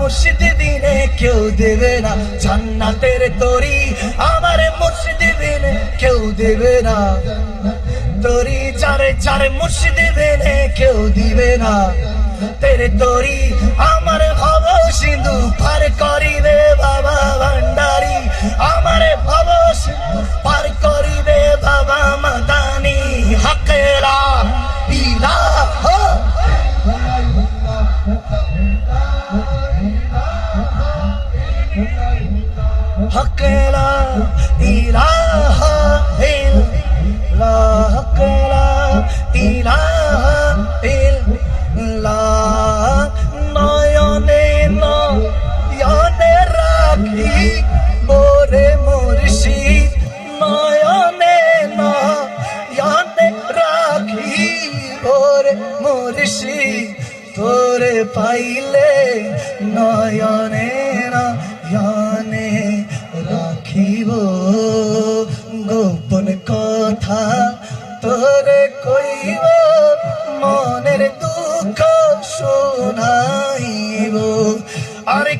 মুর্শিদ বিনে কেউ দেবে না জান্নাতের তরি, আমার মুর্শিদ বিনে কেউ দেবে না তরি, চারে চারে মুর্শিদ বিনে কেউ দিবে না তেরে তরি। আমার ভব সিন্ধু পার করিবে বাবা ভান্ডারি, আমার ভব সিন্ধু পার করিবে বাবা মাদানি। হকে লা ইলাহা হকে লা ইলাহা ইল্লাল্লাহ, হকে লা ইলাহা ইল্লাল্লাহ। নয়নে নয়নে রাখি মোরে মুর্শিদ, নয়নে নয়নে রাখি মোরে মুর্শিদ, তোরে পাইলে নয়নে নয়নে রাখিব গোপন কথা তোরে কইব, মনের দুঃখ শোনাইব। আরে